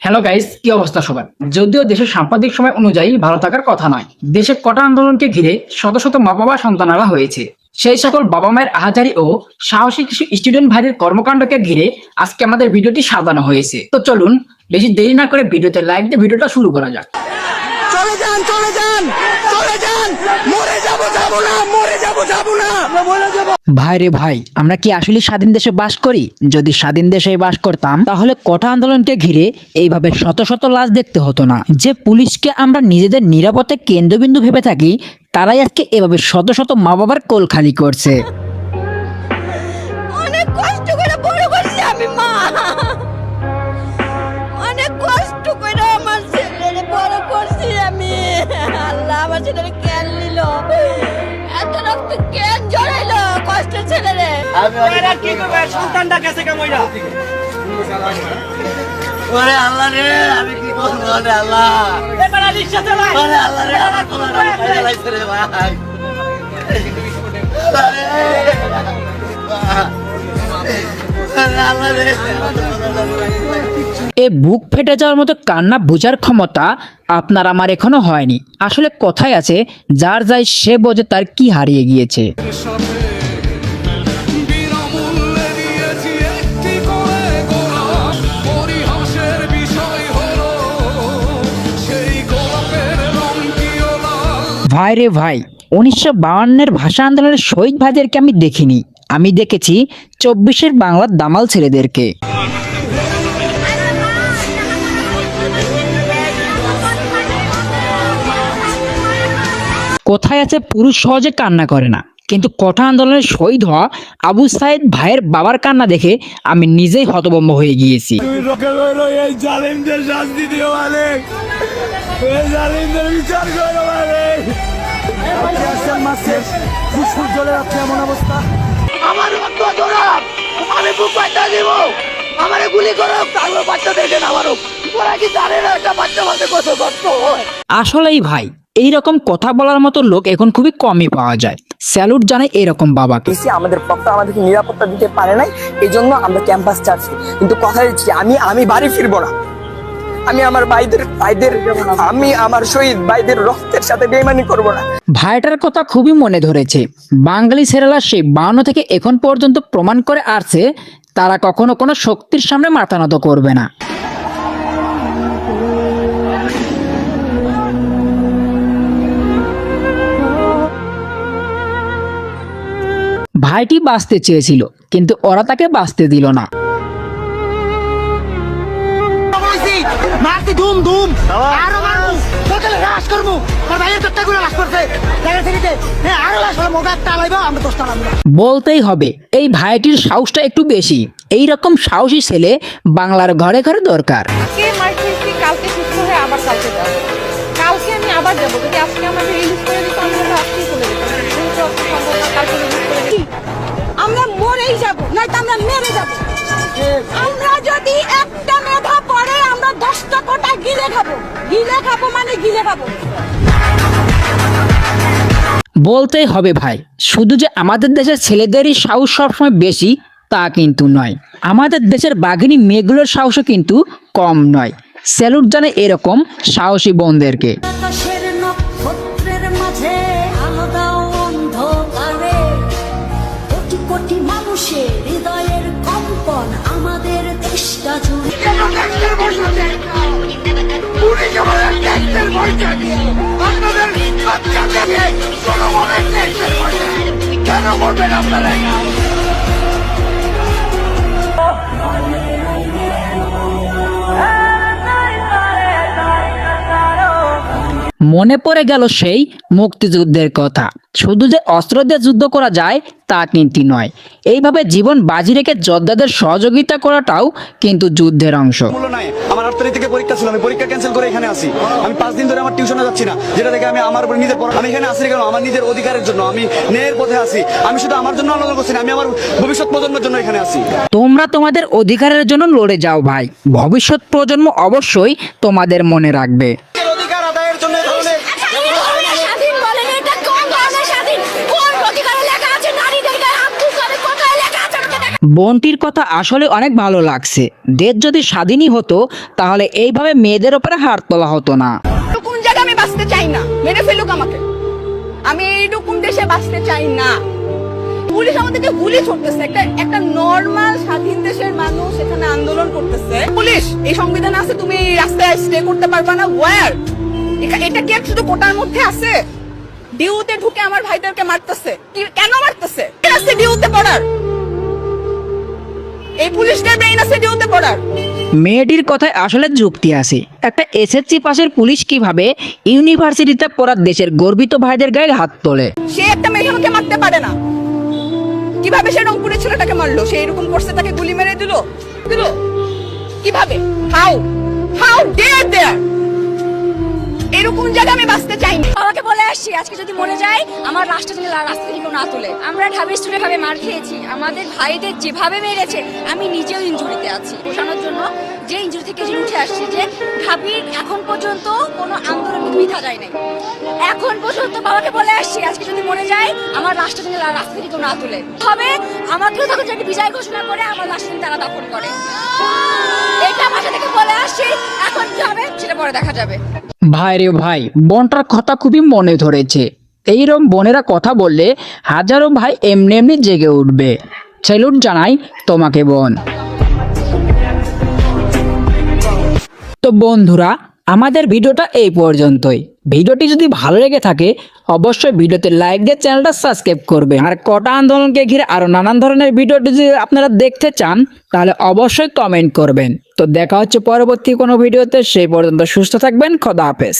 Hello guys, কি অবস্থা সবার? যদিও দেশের সাম্প্রতিক সময় অনুযায়ী ভালো থাকার কথা নয়, দেশে কোটা আন্দোলনকে ঘিরে শত শত মা বাবা সন্তানারা হয়েছে। সেই সকল বাবা মায়ের আহাজারি ও সাহসী কিছু স্টুডেন্ট ভাইদের কর্মকাণ্ডকে ঘিরে আজকে আমাদের ভিডিওটি সাজানো হয়েছে। তো চলুন বেশি দেরি না করে ভিডিওতে লাইক দিয়ে ভিডিওটা শুরু করা যাক। চলে যান চলে যান চলে যান, মরে যাব যাব না, মরে যাব যাব না, আমরা মরে যাব। ভাই রে ভাই, আমরা কি আসলে স্বাধীন দেশে বাস করি? যদি স্বাধীন দেশে বাস করতাম তাহলে কোটা আন্দোলনকে ঘিরে এইভাবে শত শত লাশ দেখতে হতো না। যে পুলিশকে আমরা নিজেদের নিরাপত্তার কেন্দ্রবিন্দু ভেবে থাকি, তারাই আজকে এভাবে শত শত মা বাবার কোল খালি করছে। অনেক কষ্ট করে বড় করছি আমি মা, অনেক কষ্ট করে আমার ছেলেরে বড় করছি আমি। আল্লাহ আমার ছেলেরে কেন নিল, এত রক্ত কেন জড়াইলো কষ্টের ছেলেরে। এরা কি করবে? সন্তানটা গেছে কেমইরা? ওরে আল্লাহ রে, আমি কি করব রে আল্লাহ? এবারে রিকশা চালাই। ওরে আল্লাহ রে, আমার কোলাটা ফেলে লাইছে রে ভাই। আরে আল্লাহ রে, এ বুক ফেটে যাওয়ার মতো কান্না বোঝার ক্ষমতা আপনার আমার এখনো হয়নি। আসলে কথায় আছে, যার যায় সে বোঝে তার কি হারিয়ে গিয়েছে। ভাই রে ভাই, 1952-এর ভাষা আন্দোলনের শহীদ ভাইদেরকে আমি দেখিনি, আমি দেখেছি 24-এর বাংলার দামাল ছেলেদেরকে। কোথায় আছে পুরুষ সহজে কান্না করে না, কিন্তু কোটা আন্দোলনের শহীদ হওয়া আবু সাইদ ভাইয়ের বাবার কান্না দেখে আমি নিজেই হতভম্ব হয়ে গিয়েছি। তুই রকে রইলো এই জালিমদের শাস্তি দিও মালিক, এই জালিমদের বিচার করো মালিক। আপনি আসছেন মাসে ফুসফুস জ্বলে যাচ্ছে এমন অবস্থা। আমার রক্ত ধরাপ, আমি বুক পাইটা দিব, আমারে গুলি করো, তাহলে বাচ্চা দেখেন আমারও। ওরা কি জানে না একটা বাচ্চা মাঝে কত কষ্ট হয়? আসলেই ভাই, এইরকম কথা বলার মতো লোক এখন খুবই কমই পাওয়া যায়। স্যালুট জানাই এরকম বাবাকে। আমাদের পক্ষ আমাদেরকে নিরাপত্তা দিতে পারে নাই, এই জন্য আমরা ক্যাম্পাস ছাড়ছি। কিন্তু কথা দিচ্ছি, আমি বাড়ি ফিরবো না। আমি আমার ভাইদের আমি আমার শহীদ ভাইদের রক্তের সাথে বেইমানি করব না। ভাইটার কথা খুবই মনে ধরেছে। বাঙালি ছেলেরা সেই 52 থেকে এখন পর্যন্ত প্রমাণ করে আসছে, তারা কখনো কোনো শক্তির সামনে মাথা নত করবে না। ভাইটি বাঁচতে চেয়েছিল, কিন্তু ওরা তাকে বাঁচতে দিল না। মারতি ধুম ধুম আরো মারবো, সকালে রাশ করবো। আর ভাইয়ের একটা করে রাশ করছে জায়গা থেকে, হ্যাঁ আরো রাশ হলো, মোটা একটা লাইবো, আমরা 10টা লাইবো। বলতেই হবে এই ভাইটির সাহসটা একটু বেশি। এই রকম সাহসী ছেলে বাংলার ঘরে ঘরে দরকার। আজকে মার খেয়েছি, কালকে সুস্থ হয়ে আবার কালকে যাবো, কালকে আমি আবার যাবো। যদি আজকে আমাকে রিলিজ করে দিত আমি হয়তো আজকেই চলে যেতাম, যেহেতু আজকে সম্ভব না, কালকে রিলিজ করে দিই। আমরা মরেই যাবো, নয়তো আমরা মেরে যাবো। আমরা যদি একটা মেধা পড়ে আমরা 10টা কোটা গিলে খাবো, মানে গিলে খাবো। বলতেই হবে ভাই, শুধু যে আমাদের দেশের ছেলেদেরই সাহস সবসময় বেশি তা কিন্তু নয়, আমাদের দেশের বাঘিনী মেয়েগুলোর সাহসও কিন্তু কম নয়। স্যালুট জানাই এরকম সাহসী বোনদেরকে। আকাশের নক্ষত্রের মাঝে আলো দাও অন্ধকারে, কোটি কোটি মানুষের হৃদয়ের কম্পন আমাদের দেশটা জুড়ে। কেন করবেন আপনারা? মনে পড়ে গেল সেই মুক্তিযুদ্ধের কথা। শুধু যে অস্ত্র দিয়ে যুদ্ধ করা যায় তা কিন্তু নয়, এইভাবে জীবন বাজি রেখে যোদ্ধাদের সহযোগিতা করাটাও কিন্তু যুদ্ধের অংশ। মূল্য নাই। আমার 8 তারিখ থেকে পরীক্ষা ছিল, আমি পরীক্ষা ক্যান্সেল করে এখানে আসি। আমি 5 দিন ধরে আমার টিউশনে যাচ্ছি না, যেটা থেকে আমি আমার উপর নিজের আমি এখানে আসি কেন? আমার নিজের অধিকারের জন্য, আমি ন্যায়ের পথে আসি। আমি শুধু আমার জন্য আন্দোলন করছি না, আমি আমার ভবিষ্যৎ প্রজন্মের জন্য এখানে আসি। তোমরা তোমাদের অধিকারের জন্য লড়ে যাও ভাই, ভবিষ্যৎ প্রজন্ম অবশ্যই তোমাদের মনে রাখবে। অধিকার আদায়ের জন্য এই ধরনের স্বাধীন বলেন, এটা কোন ধরনের স্বাধীন? কোন অধিকারে লেখা আছে নারীদের গায়ে হাত তুলতে হবে? কোথায় লেখা আছে? বোনটির কথা আসলে অনেক ভালো লাগছে। দেশ যদি স্বাধীনই হতো তাহলে এইভাবে মেয়েদের ওপরে হাত তোলা হতো না। কোন জায়গায় আমি বাঁচতে চাই না, মেরে ফেলুক আমাকে, আমি এইরকম দেশে বাঁচতে চাই না। পুলিশ আমাদেরকে গুলি ছুটতেছে, একটা নর্মাল স্বাধীন দেশের মানুষ এখানে আন্দোলন করতেছে। পুলিশ এই সংবিধানে আছে তুমি রাস্তায় স্টে করতে পারবা না, ওয়্যার? এটা কি শুধু কোটার মধ্যে আছে? ডিউতে ঢুকে আমার ভাইদেরকে মারতেছে, কেন মারতেছে? আছে ডিউতে পড়ার, এই পুলিশদের ব্রেইন আছে ডিউতে পড়ার। মেয়েটির কথায় আসলে যুক্তি আছে। একটা এসএসসি পাশের পুলিশ কিভাবে ইউনিভার্সিটিতে পড়া দেশের গর্বিত ভাইদের গায়ে হাত তোলে? সে একটা মেয়েকে মারতে পারে না, কিভাবে সে রংপুরের ছেলেটাকে মারলো? সে এরকম করছে, তাকে গুলি মেরে দিল কিভাবে? হাউ ডেয়ার দেয়ার? এরকম জায়গা আমি বাঁচতে চাই না। বাবাকে বলে আসছি আজকে যদি মরে যায় আমার রাষ্ট্র যদি রাস্তা থেকে কেউ না তোলে। আমরা ঢাবি স্টুডেন্ট ভাবে মার খেয়েছি, আমাদের ভাইদের যেভাবে মেরেছে আমি নিজেও ইনজুরিতে আছি। বোঝানোর জন্য যে ইনজুরি থেকে উঠে আসছি যে ঢাবির এখন পর্যন্ত কোনো আন্দোলন মিথা যায় নাই। এখন পর্যন্ত বাবাকে বলে আসছি আজকে যদি মরে যায় আমার রাষ্ট্র যদি রাস্তা থেকে কেউ না তোলে হবে আমাকেও তখন যদি বিজয় ঘোষণা করে আমার রাষ্ট্র তারা দাফন করে। এটা ভাষা থেকে বলে আসছি, এখন কি হবে সেটা পরে দেখা যাবে। ভাই রে ভাই, বোনটার কথা খুবই মনে ধরেছে। এইরকম বোনেরা কথা বললে হাজারো ভাই এমনি এমনি জেগে উঠবে। স্যালুট জানাই তোমাকে বোন। তো বন্ধুরা, আমাদের ভিডিওটা এই পর্যন্তই। ভিডিওটি যদি ভালো লেগে থাকে অবশ্যই ভিডিওতে লাইক দিয়ে চ্যানেলটা সাবস্ক্রাইব করবে। আর কোটা আন্দোলনকে ঘিরে আরো নানান ধরনের ভিডিওটি যদি আপনারা দেখতে চান তাহলে অবশ্যই কমেন্ট করবেন। তো দেখা হচ্ছে পরবর্তী কোনো ভিডিওতে, সেই পর্যন্ত সুস্থ থাকবেন। খোদা হাফেজ।